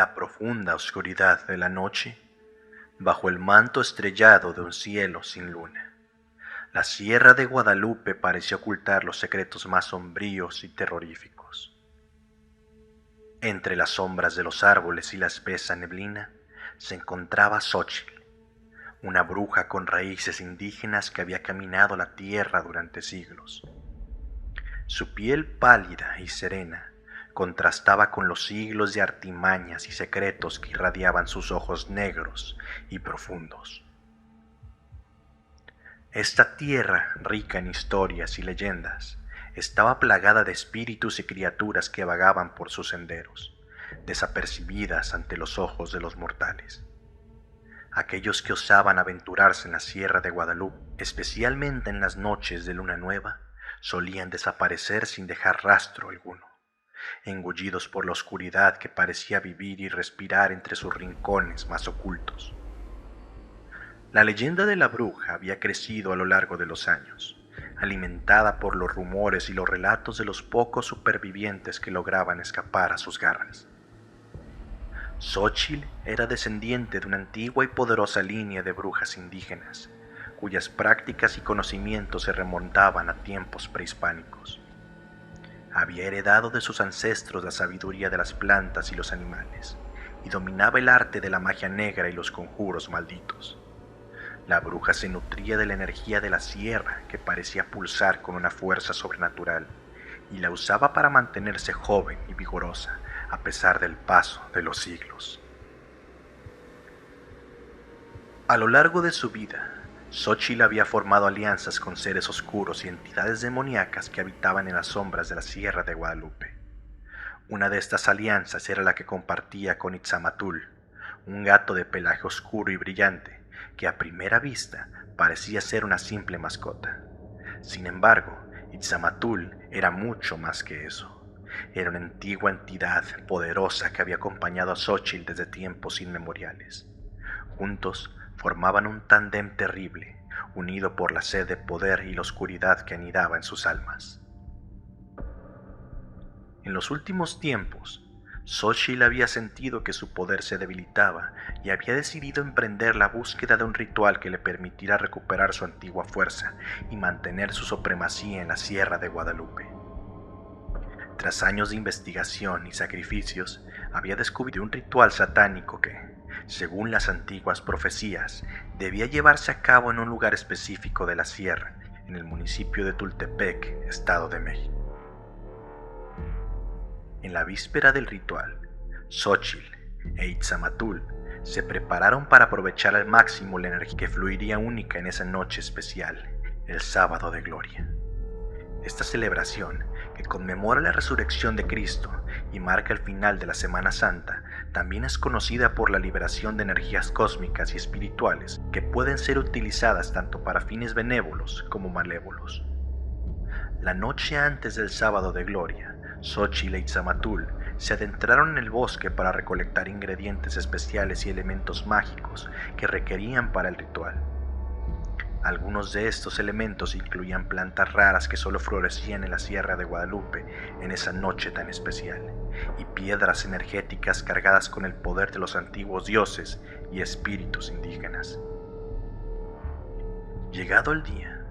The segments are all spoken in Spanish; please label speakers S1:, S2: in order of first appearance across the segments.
S1: la profunda oscuridad de la noche, bajo el manto estrellado de un cielo sin luna, la Sierra de Guadalupe parecía ocultar los secretos más sombríos y terroríficos. Entre las sombras de los árboles y la espesa neblina se encontraba Xóchitl, una bruja con raíces indígenas que había caminado la tierra durante siglos. Su piel pálida y serena contrastaba con los siglos de artimañas y secretos que irradiaban sus ojos negros y profundos. Esta tierra, rica en historias y leyendas, estaba plagada de espíritus y criaturas que vagaban por sus senderos, desapercibidas ante los ojos de los mortales. Aquellos que osaban aventurarse en la Sierra de Guadalupe, especialmente en las noches de luna nueva, solían desaparecer sin dejar rastro alguno, engullidos por la oscuridad que parecía vivir y respirar entre sus rincones más ocultos. La leyenda de la bruja había crecido a lo largo de los años, alimentada por los rumores y los relatos de los pocos supervivientes que lograban escapar a sus garras. Xóchitl era descendiente de una antigua y poderosa línea de brujas indígenas, cuyas prácticas y conocimientos se remontaban a tiempos prehispánicos. Había heredado de sus ancestros la sabiduría de las plantas y los animales, y dominaba el arte de la magia negra y los conjuros malditos. La bruja se nutría de la energía de la sierra, que parecía pulsar con una fuerza sobrenatural, y la usaba para mantenerse joven y vigorosa, a pesar del paso de los siglos. A lo largo de su vida, Xóchitl había formado alianzas con seres oscuros y entidades demoníacas que habitaban en las sombras de la Sierra de Guadalupe. Una de estas alianzas era la que compartía con Itzamatul, un gato de pelaje oscuro y brillante, que a primera vista parecía ser una simple mascota. Sin embargo, Itzamatul era mucho más que eso. Era una antigua entidad poderosa que había acompañado a Xóchitl desde tiempos inmemoriales. Juntos formaban un tándem terrible, unido por la sed de poder y la oscuridad que anidaba en sus almas. En los últimos tiempos, Xóchitl había sentido que su poder se debilitaba y había decidido emprender la búsqueda de un ritual que le permitiera recuperar su antigua fuerza y mantener su supremacía en la Sierra de Guadalupe. Tras años de investigación y sacrificios, había descubierto un ritual satánico que, según las antiguas profecías, debía llevarse a cabo en un lugar específico de la sierra, en el municipio de Tultepec, Estado de México. En la víspera del ritual, Xóchitl e Itzamatul se prepararon para aprovechar al máximo la energía que fluiría única en esa noche especial, el Sábado de Gloria. Esta celebración, que conmemora la resurrección de Cristo y marca el final de la Semana Santa, también es conocida por la liberación de energías cósmicas y espirituales que pueden ser utilizadas tanto para fines benévolos como malévolos. La noche antes del Sábado de Gloria, Xóchitl e Itzamatul se adentraron en el bosque para recolectar ingredientes especiales y elementos mágicos que requerían para el ritual. Algunos de estos elementos incluían plantas raras que solo florecían en la Sierra de Guadalupe en esa noche tan especial, y piedras energéticas cargadas con el poder de los antiguos dioses y espíritus indígenas. Llegado el día,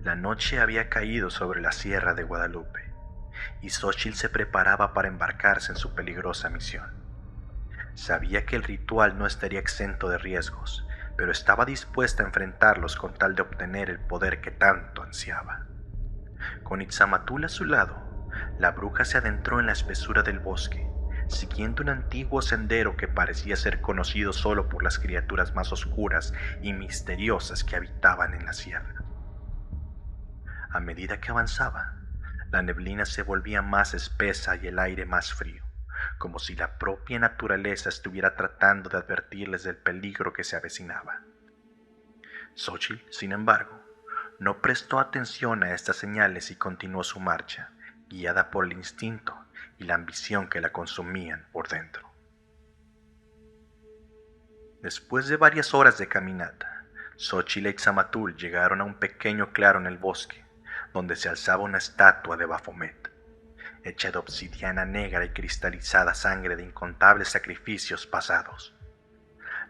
S1: la noche había caído sobre la Sierra de Guadalupe, y Xóchitl se preparaba para embarcarse en su peligrosa misión. Sabía que el ritual no estaría exento de riesgos, pero estaba dispuesta a enfrentarlos con tal de obtener el poder que tanto ansiaba. Con Itzamatul a su lado, la bruja se adentró en la espesura del bosque, siguiendo un antiguo sendero que parecía ser conocido solo por las criaturas más oscuras y misteriosas que habitaban en la sierra. A medida que avanzaba, la neblina se volvía más espesa y el aire más frío, como si la propia naturaleza estuviera tratando de advertirles del peligro que se avecinaba. Xóchitl, sin embargo, no prestó atención a estas señales y continuó su marcha, guiada por el instinto y la ambición que la consumían por dentro. Después de varias horas de caminata, Xóchitl e Itzamatul llegaron a un pequeño claro en el bosque, donde se alzaba una estatua de Baphomet. hecha de obsidiana negra y cristalizada sangre de incontables sacrificios pasados.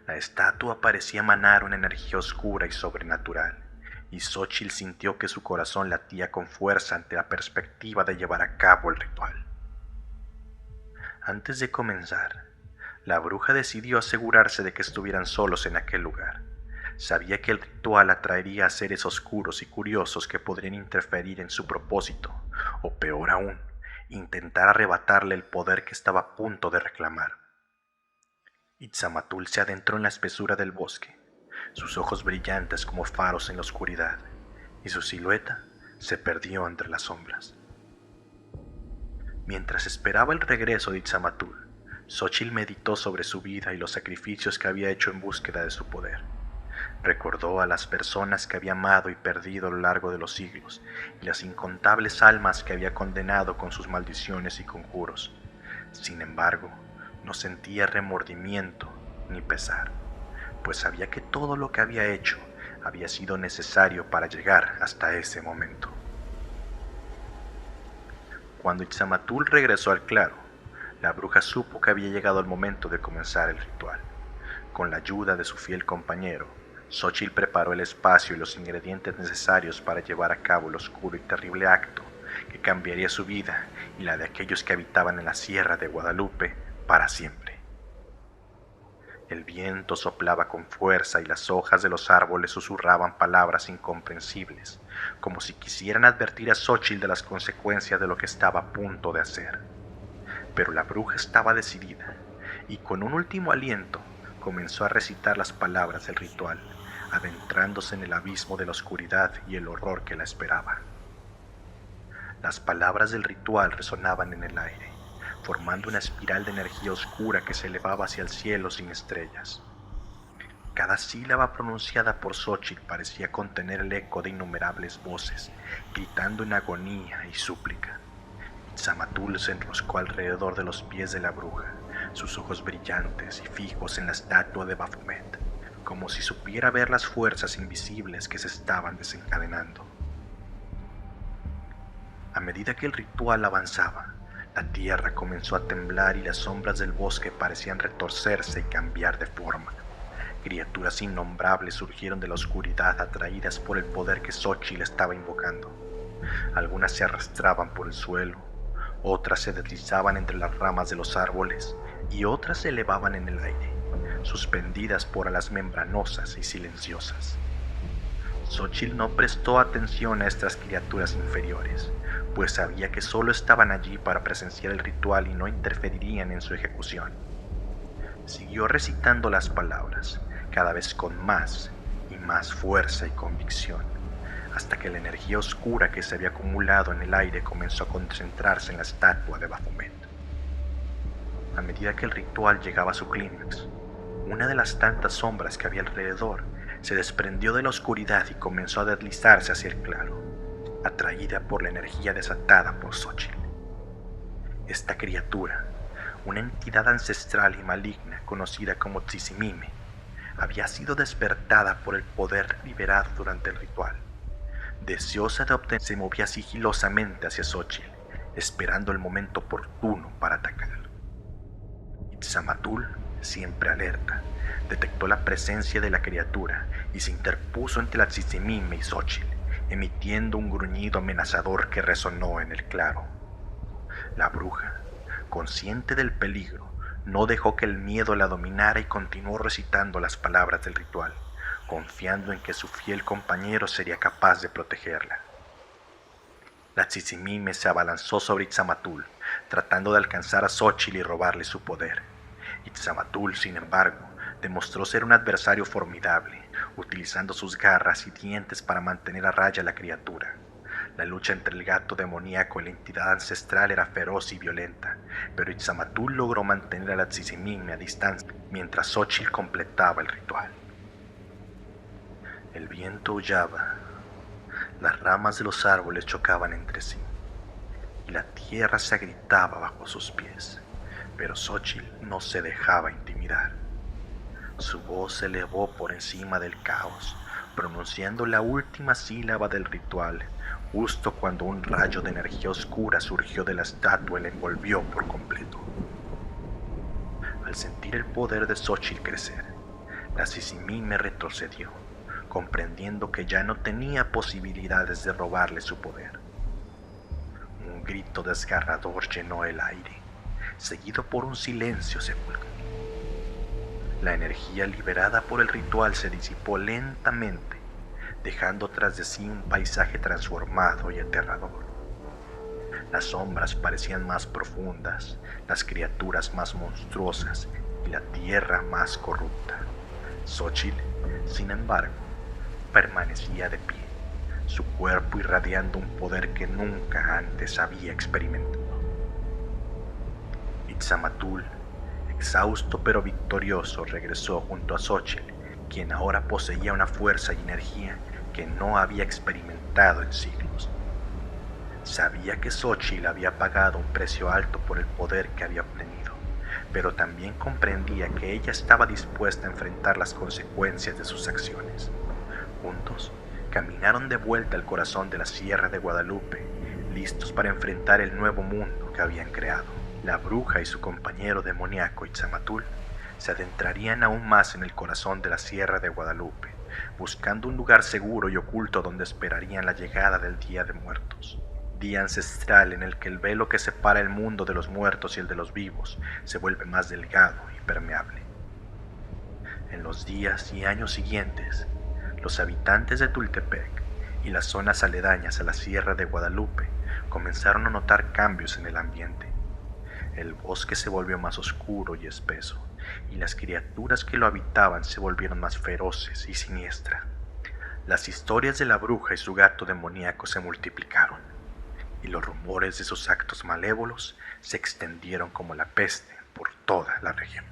S1: La estatua parecía emanar una energía oscura y sobrenatural, y Xochitl sintió que su corazón latía con fuerza ante la perspectiva de llevar a cabo el ritual. Antes de comenzar, la bruja decidió asegurarse de que estuvieran solos en aquel lugar. Sabía que el ritual atraería a seres oscuros y curiosos que podrían interferir en su propósito, o peor aún, intentar arrebatarle el poder que estaba a punto de reclamar. Itzamatul se adentró en la espesura del bosque, sus ojos brillantes como faros en la oscuridad, y su silueta se perdió entre las sombras. Mientras esperaba el regreso de Itzamatul, Xochitl meditó sobre su vida y los sacrificios que había hecho en búsqueda de su poder. Recordó a las personas que había amado y perdido a lo largo de los siglos, y las incontables almas que había condenado con sus maldiciones y conjuros. Sin embargo, no sentía remordimiento ni pesar, pues sabía que todo lo que había hecho había sido necesario para llegar hasta ese momento. Cuando Itzamatul regresó al claro, la bruja supo que había llegado el momento de comenzar el ritual. Con la ayuda de su fiel compañero, Xochitl preparó el espacio y los ingredientes necesarios para llevar a cabo el oscuro y terrible acto que cambiaría su vida y la de aquellos que habitaban en la Sierra de Guadalupe para siempre. El viento soplaba con fuerza y las hojas de los árboles susurraban palabras incomprensibles, como si quisieran advertir a Xochitl de las consecuencias de lo que estaba a punto de hacer. Pero la bruja estaba decidida, y con un último aliento comenzó a recitar las palabras del ritual, adentrándose en el abismo de la oscuridad y el horror que la esperaba. Las palabras del ritual resonaban en el aire, formando una espiral de energía oscura que se elevaba hacia el cielo sin estrellas. Cada sílaba pronunciada por Xochitl parecía contener el eco de innumerables voces, gritando en agonía y súplica. Itzamatul se enroscó alrededor de los pies de la bruja, sus ojos brillantes y fijos en la estatua de Baphomet, como si supiera ver las fuerzas invisibles que se estaban desencadenando. A medida que el ritual avanzaba, la tierra comenzó a temblar y las sombras del bosque parecían retorcerse y cambiar de forma. Criaturas innombrables surgieron de la oscuridad atraídas por el poder que Xochitl estaba invocando. Algunas se arrastraban por el suelo, otras se deslizaban entre las ramas de los árboles y otras se elevaban en el aire, suspendidas por alas membranosas y silenciosas. Xochitl no prestó atención a estas criaturas inferiores, pues sabía que solo estaban allí para presenciar el ritual y no interferirían en su ejecución. Siguió recitando las palabras, cada vez con más y más fuerza y convicción, hasta que la energía oscura que se había acumulado en el aire comenzó a concentrarse en la estatua de Baphomet. A medida que el ritual llegaba a su clímax, una de las tantas sombras que había alrededor se desprendió de la oscuridad y comenzó a deslizarse hacia el claro, atraída por la energía desatada por Xochitl. Esta criatura, una entidad ancestral y maligna conocida como Tzizimime, había sido despertada por el poder liberado durante el ritual. Deseosa de obtener, se movía sigilosamente hacia Xochitl, esperando el momento oportuno para atacar. Itzamatul, siempre alerta, detectó la presencia de la criatura y se interpuso entre la Tzizimime y Xochitl, emitiendo un gruñido amenazador que resonó en el claro. La bruja, consciente del peligro, no dejó que el miedo la dominara y continuó recitando las palabras del ritual, confiando en que su fiel compañero sería capaz de protegerla. La Tzizimime se abalanzó sobre Itzamatul, tratando de alcanzar a Xochitl y robarle su poder. Itzamatul, sin embargo, demostró ser un adversario formidable, utilizando sus garras y dientes para mantener a raya a la criatura. La lucha entre el gato demoníaco y la entidad ancestral era feroz y violenta, pero Itzamatul logró mantener a la Tzizimime a distancia mientras Xochitl completaba el ritual. El viento aullaba, las ramas de los árboles chocaban entre sí, y la tierra se agrietaba bajo sus pies, pero Xochitl no se dejaba intimidar. Su voz se elevó por encima del caos, pronunciando la última sílaba del ritual, justo cuando un rayo de energía oscura surgió de la estatua y la envolvió por completo. Al sentir el poder de Xochitl crecer, la Sissimime retrocedió, comprendiendo que ya no tenía posibilidades de robarle su poder. Un grito desgarrador llenó el aire, seguido por un silencio sepulcral. La energía liberada por el ritual se disipó lentamente, dejando tras de sí un paisaje transformado y aterrador. Las sombras parecían más profundas, las criaturas más monstruosas y la tierra más corrupta. Xochitl, sin embargo, permanecía de pie, su cuerpo irradiando un poder que nunca antes había experimentado. Itzamatul, exhausto pero victorioso, regresó junto a Xochitl, quien ahora poseía una fuerza y energía que no había experimentado en siglos. Sabía que Xochitl había pagado un precio alto por el poder que había obtenido, pero también comprendía que ella estaba dispuesta a enfrentar las consecuencias de sus acciones. Juntos, caminaron de vuelta al corazón de la Sierra de Guadalupe, listos para enfrentar el nuevo mundo que habían creado. La bruja y su compañero demoníaco Itzamatul se adentrarían aún más en el corazón de la Sierra de Guadalupe, buscando un lugar seguro y oculto donde esperarían la llegada del Día de Muertos. Día ancestral en el que el velo que separa el mundo de los muertos y el de los vivos se vuelve más delgado y permeable. En los días y años siguientes, los habitantes de Tultepec y las zonas aledañas a la Sierra de Guadalupe comenzaron a notar cambios en el ambiente. El bosque se volvió más oscuro y espeso, y las criaturas que lo habitaban se volvieron más feroces y siniestras. Las historias de la bruja y su gato demoníaco se multiplicaron, y los rumores de sus actos malévolos se extendieron como la peste por toda la región.